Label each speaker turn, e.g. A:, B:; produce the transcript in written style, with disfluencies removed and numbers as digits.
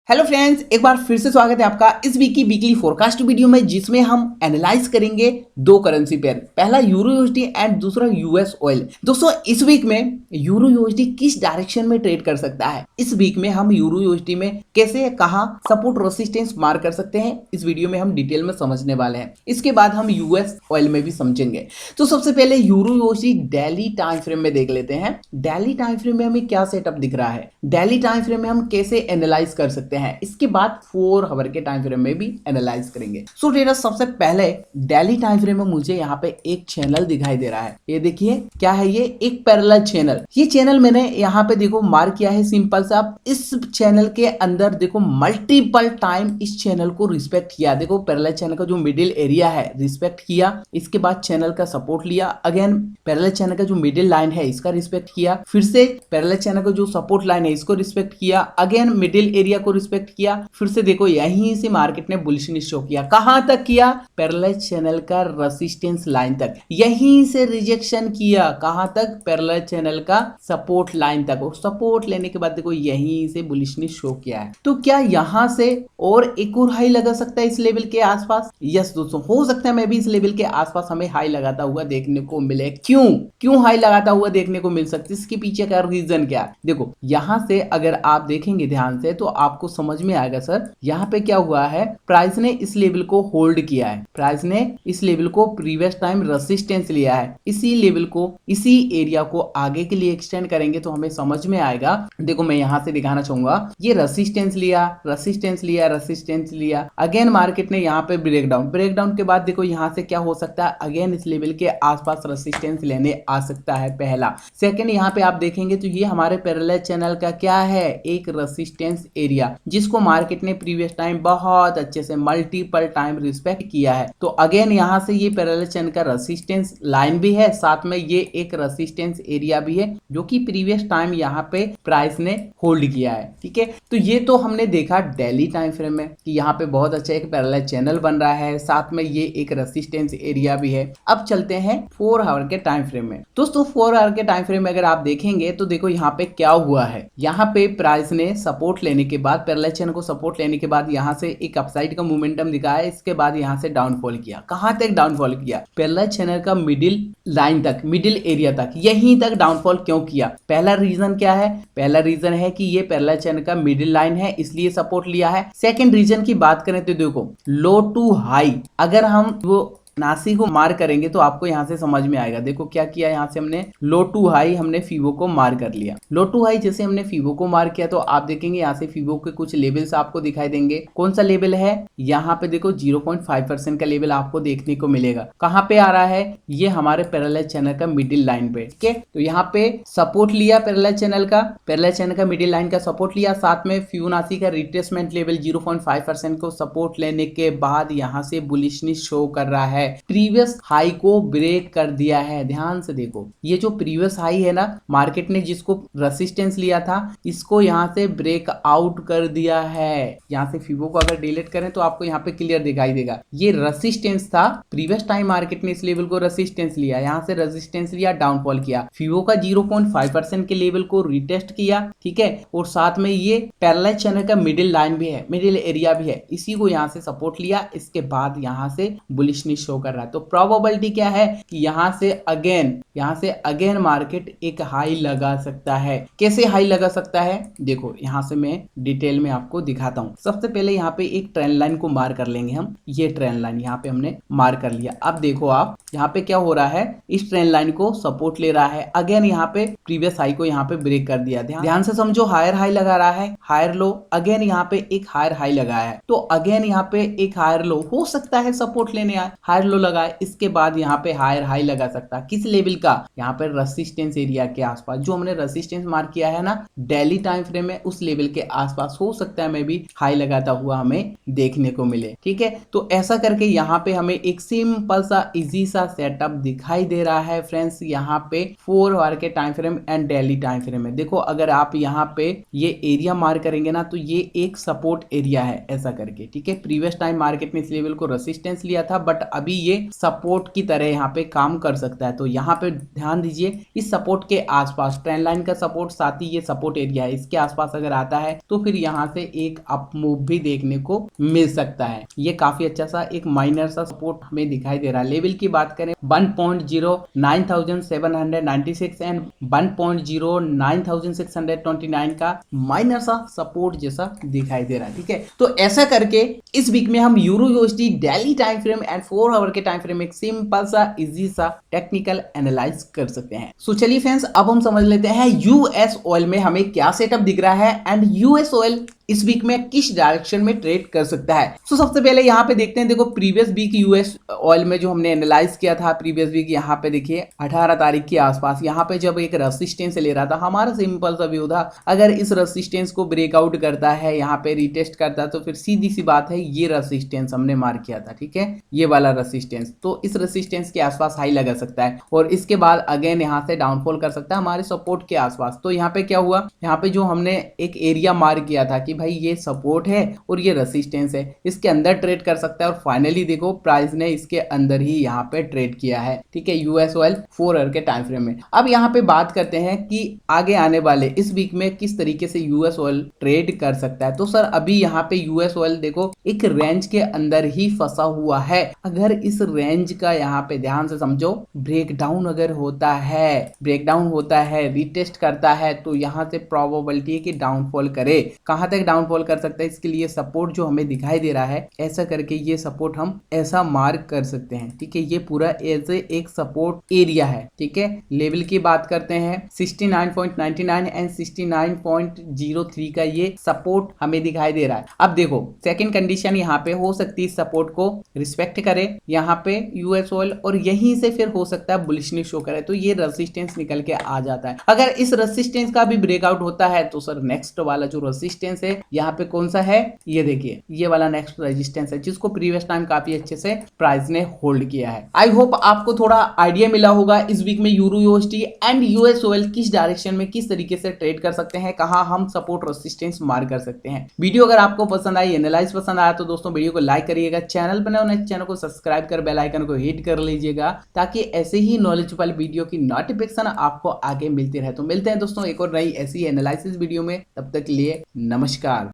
A: Hello friends, एक बार फिर से स्वागत है आपका इस वीक की वीकली फोरकास्ट वीडियो में, जिसमें हम एनालाइज करेंगे दो करेंसी पेयर, पहला यूरो यूएसडी एंड दूसरा यूएस ऑयल। दोस्तों, इस वीक में यूरो यूएसडी किस डायरेक्शन में ट्रेड कर सकता है, इस वीक में हम यूरो यूएसडी में कैसे कहां सपोर्ट रेसिस्टेंस मार कर सकते हैं, इस वीडियो में हम डिटेल में समझने वाले हैं। इसके बाद हम यूएस ऑयल में भी समझेंगे। तो सबसे पहले euro USD daily time frame में देख लेते हैं। डेली टाइम फ्रेम में हमें क्या सेटअप दिख रहा है, डेली टाइम फ्रेम में हम कैसे एनालाइज कर सकते हैं, इसके बाद 4 आवर के टाइम फ्रेम में भी एनालाइज करेंगे। सो ट्रेडर्स, सबसे पहले डेली टाइम फ्रेम में मुझे यहाँ पे एक चैनल दिखाई दे रहा है। ये देखिए क्या है, ये एक पैरेलल चैनल। ये चैनल मैंने यहाँ पे देखो मार्क किया है सिंपल सा। इस चैनल के अंदर देखो मल्टीपल टाइम इस चैनल को रिस्पेक्ट किया। देखो पैरेलल चैनल का जो मिडिल एरिया है रिस्पेक्ट किया, इसके बाद चैनल का सपोर्ट लिया, अगेन पैरेलल चैनल का जो मिडिल लाइन है इसका रिस्पेक्ट किया, फिर से पैरेलल चैनल का जो सपोर्ट लाइन है इसको रिस्पेक्ट किया, अगेन मिडिल एरिया को रिस्पेक्ट किया, फिर से देखो यहीं से मार्केट ने बुलिशनेस शो किया। कहां तक किया? पैरेलल चैनल का रेजिस्टेंस लाइन तक। यहीं से रिजेक्शन किया, कहां तक? पैरेलल चैनल का सपोर्ट लाइन तक। और सपोर्ट लेने के बाद देखो यहीं से बुलिशनेस शो किया है। तो क्या यहां से और एक और हाई लगा सकता है इस लेवल के आसपास? यस दोस्तों, हो सकता है मैं भी इस लेवल के आसपास हमें हाई लगाता हुआ देखने को मिले। क्यों हाई लगाता हुआ देखने को मिल सकती है? इसके पीछे का रीजन क्या है? देखो यहां से अगर आप देखेंगे ध्यान से तो आपको समझ में आएगा सर, यहाँ पे क्या हुआ है, प्राइस ने इस लेवल को होल्ड किया है, प्राइस ने इस लेवल को प्रीवियस टाइम रेजिस्टेंस लिया है। इसी लेवल को, इसी एरिया को आगे के लिए एक्सटेंड करेंगे तो हमें समझ में आएगा। देखो मैं यहाँ से दिखाना चाहूंगा, ये रेजिस्टेंस लिया, रेजिस्टेंस लिया, रेजिस्टेंस लिया, अगेन मार्केट ने यहाँ पे ब्रेकडाउन के बाद देखो यहाँ से क्या हो सकता है, अगेन इस लेवल के आसपास रेजिस्टेंस लेने आ सकता है। पहला। सेकंड, यहाँ पे आप देखेंगे तो ये हमारे पैरेलल चैनल का क्या है, एक रेजिस्टेंस एरिया, जिसको मार्केट ने प्रीवियस टाइम बहुत अच्छे से मल्टीपल टाइम रिस्पेक्ट किया है। तो अगेन यहां से ये पैरेलल चैनल का रेजिस्टेंस लाइन भी है, साथ में ये एक रेजिस्टेंस एरिया भी है, जो कि प्रीवियस टाइम यहां पे प्राइस ने होल्ड किया है। ठीक है, तो ये तो हमने देखा डेली टाइम फ्रेम में कि यहाँ पे बहुत अच्छा एक पैरेलल चैनल बन रहा है, साथ में ये एक रेजिस्टेंस एरिया भी है। अब चलते हैं 4 आवर के टाइम फ्रेम में। दोस्तों 4 आवर के टाइम फ्रेम में अगर आप देखेंगे तो देखो यहाँ पे क्या हुआ है, यहाँ पे प्राइस ने सपोर्ट लेने के बाद, पैरेलल चैनल को सपोर्ट लेने के बाद यहां से एक अपसाइड का मोमेंटम दिखाया, इसके बाद यहां से डाउनफॉल किया। कहां तक डाउनफॉल किया? पैरेलल चैनल का मिडिल लाइन तक, मिडिल एरिया तक। यहीं तक डाउनफॉल क्यों किया? पहला रीजन क्या है? पहला रीजन है कि ये पैरेलल चैनल का मिडिल लाइन है, इसलिए सपोर्ट लिया है। सेकंड रीजन की बात करें तो देखो लो टू हाई, अगर हम वो नासी को मार करेंगे तो आपको यहां से समझ में आएगा। देखो क्या किया, यहां से हमने लो टू हाई, हमने फीवो को मार कर लिया। लो टू हाई जैसे हमने फीवो को मार किया तो आप देखेंगे यहां से फीवो के कुछ लेवल्स आपको दिखाई देंगे। कौन सा लेवल है? यहां पे देखो 0.5% का लेवल आपको देखने को मिलेगा। कहां पे आ रहा है? ये हमारे पैरेलल चैनल का मिडिल लाइन पे। ठीक है, तो यहाँ पे सपोर्ट लिया पैरेलल चैनल का मिडिल लाइन का सपोर्ट लिया, साथ में फिबोनाची का रिट्रेसमेंट लेवल 0.5% को सपोर्ट लेने के बाद यहां से बुलिशनेस शो कर रहा है, प्रीवियस हाई को ब्रेक कर दिया है। ध्यान से देखो, ये जो प्रीवियस हाई है ना, मार्केट ने जिसको रेजिस्टेंस लिया था इसको यहां से ब्रेक आउट कर दिया है। यहां से फीबो को अगर डिलीट करें तो आपको यहां पे क्लियर दिखाई देगा, ये रेजिस्टेंस था। प्रीवियस टाइम मार्केट ने इस लेवल को रेजिस्टेंस लिया, यहां से रेजिस्टेंस लिया, डाउनफॉल किया, फीबो का 0.5% के लेवल को रिटेस्ट किया। ठीक है, और साथ में ये पैरेलल चैनल का मिडिल लाइन भी है, मिडिल एरिया भी है, इसी को यहां से सपोर्ट लिया, इसके बाद यहां से बुलिशनेस शो कर रहा है। तो प्रोबेबिलिटी क्या है कि यहां से अगेन मार्केट एक हाई लगा सकता है। कैसे हाई लगा सकता है? देखो यहां से मैं डिटेल में आपको दिखाता हूं। सबसे पहले यहां पे एक ट्रेंड लाइन को मार कर लेंगे हम। ये ट्रेंड लाइन यहां पे हमने मार कर लिया। अब देखो आप यहां पे क्या हो रहा है, इस ट्रेंड लाइन को सपोर्ट ले रहा है, अगेन यहां पे प्रीवियस हाई को यहां पे ब्रेक कर दिया। ध्यान से समझो, हायर हाई लगा रहा है, हायर लो, अगेन यहां पे एक हायर हाई लगाया है, तो अगेन यहां पे एक हायर लो हो सकता है सपोर्ट लेने आए, हायर लो लगाए, इसके बाद यहाँ पे हायर हाई लगा सकता है। किस लेवल का? यहाँ पे रेजिस्टेंस एरिया के आसपास, जो हमने रेजिस्टेंस मार्क किया है ना डेली टाइम फ्रेम में, उस लेवल के आसपास हो सकता है मैं भी हाई लगाता हुआ हमें देखने को मिले। ठीक है, तो ऐसा करके यहाँ पे हमें एक सिंपल सा इजी सा कैसा सेटअप दिखाई दे रहा है फ्रेंड्स यहाँ पे 4 आवर के time frame and daily time frame में। देखो अगर आप यहाँ पे ये एरिया मार्क करेंगे ना तो ये एक सपोर्ट एरिया है ऐसा करके, ठीक है। प्रीवियस टाइम मार्केट ने इस लेवल को रेसिस्टेंस लिया था, बट अभी ये सपोर्ट की तरह यहाँ पे काम कर सकता है। तो यहाँ पे ध्यान दीजिए, इस सपोर्ट के आसपास ट्रेंड लाइन का सपोर्ट, साथ ही ये सपोर्ट एरिया है, इसके आसपास अगर आता है तो फिर यहाँ से एक अप मूव भी देखने को मिल सकता है। ये काफी अच्छा सा एक माइनर सा सपोर्ट हमें दिखाई दे रहा है। लेवल की बात करें 1.09,796 एंड 1.09,629 का माइनर सा सपोर्ट जैसा दिखाई दे रहा है, ठीक है। तो ऐसा करके इस वीक में हम euro USD daily time frame and 4 hour के टाइम फ्रेम एक सिंपल सा इजी सा टेक्निकल एनालाइज कर सकते हैं। सो चलिए फ्रेंड्स, अब हम समझ लेते हैं यूएस ऑयल में हमें क्या सेटअप दिख रहा है एंड यूएस ऑयल इस वीक में किस डायरेक्शन में ट्रेड कर सकता है। तो सबसे पहले यहाँ पे देखते हैं, देखो प्रीवियस वीक यूएस ऑयल में जो हमने एनालाइज किया था प्रीवियस वीक, यहाँ पे देखिए 18 तारीख के आसपास यहाँ पे जब एक रेसिस्टेंस ले रहा था, हमारा सिंपल सा व्यू था अगर इस रेसिस्टेंस को ब्रेकआउट करता है, यहाँ पे रिटेस्ट करता है, तो फिर सीधी सी बात है ये रेसिस्टेंस हमने मार्क किया था, ठीक है, ये वाला रेसिस्टेंस। तो इस रेसिस्टेंस के आसपास हाई लगा सकता है और इसके बाद अगेन यहाँ से डाउनफॉल कर सकता है हमारे सपोर्ट के आसपास। तो यहाँ पे क्या हुआ, यहाँ पे जो हमने एक एरिया मार्क किया था कि भाई ये सपोर्ट है और ये रेसिस्टेंस है, इसके अंदर ट्रेड कर सकता है और फाइनली देखो प्राइस ने इसके अंदर ही यहाँ पे ट्रेड किया है, ठीक है, यूएस ऑयल 4 आवर के टाइम फ्रेम में। अब यहाँ पे बात करते हैं कि आगे आने वाले इस वीक में किस तरीके से यूएस ऑयल ट्रेड कर सकता है। तो सर अभी यहाँ पे यूएस ऑयल देखो एक रेंज के अंदर ही फंसा हुआ है। अगर इस रेंज का यहाँ पे ध्यान से समझो ब्रेकडाउन अगर होता है, रिटेस्ट करता है, तो यहाँ से प्रोबेबिलिटी है कि डाउनफॉल करे। कहां तक डाउनफॉल कर सकता है, इसके लिए सपोर्ट जो हमें दिखाई दे रहा है ऐसा करके ये सपोर्ट हम ऐसा मार्क कर सकते हैं, ठीक है। ये पूरा ऐसे एक सपोर्ट एरिया है, ठीक है। लेवल की बात करते हैं 69.99 एंड 69.03 का ये सपोर्ट हमें दिखाई दे रहा है। अब देखो सेकंड कंडीशन यहाँ पे हो सकती है सपोर्ट को रिस्पेक्ट करे यहाँ पे यूएस ऑयल और यहीं से फिर हो सकता है बुलिशनेस शो करे, तो ये रेजिस्टेंस निकल के आ जाता है। अगर इस रेजिस्टेंस का भी ब्रेकआउट होता है तो सर नेक्स्ट वाला जो रेजिस्टेंस है यहाँ पे कौन सा है, ये देखिए ये वाला नेक्स्ट रेजिस्टेंस है जिसको प्रीवियस टाइम काफी अच्छे से प्राइस ने होल्ड किया है। आई होप आपको थोड़ा आइडिया मिला होगा इस वीक में euro USD and US oil किस डायरेक्शन में किस तरीके से ट्रेड कर सकते हैं, कहां हम सपोर्ट रेजिस्टेंस मार्क कर सकते हैं। वीडियो अगर आपको पसंद आई, एनालाइज पसंद आया तो दोस्तों वीडियो को लाइक करिएगा, चैनल पर नए हो चैनल को सब्सक्राइब कर बेल आइकन को हिट कर लीजिएगा ताकि ऐसे ही नॉलेजेबल वीडियो की नोटिफिकेशन आपको आगे मिलती रहे। तो मिलते हैं दोस्तों एक और नई ऐसी एनालिसिस वीडियो में, तब तक के लिए नमस्कार।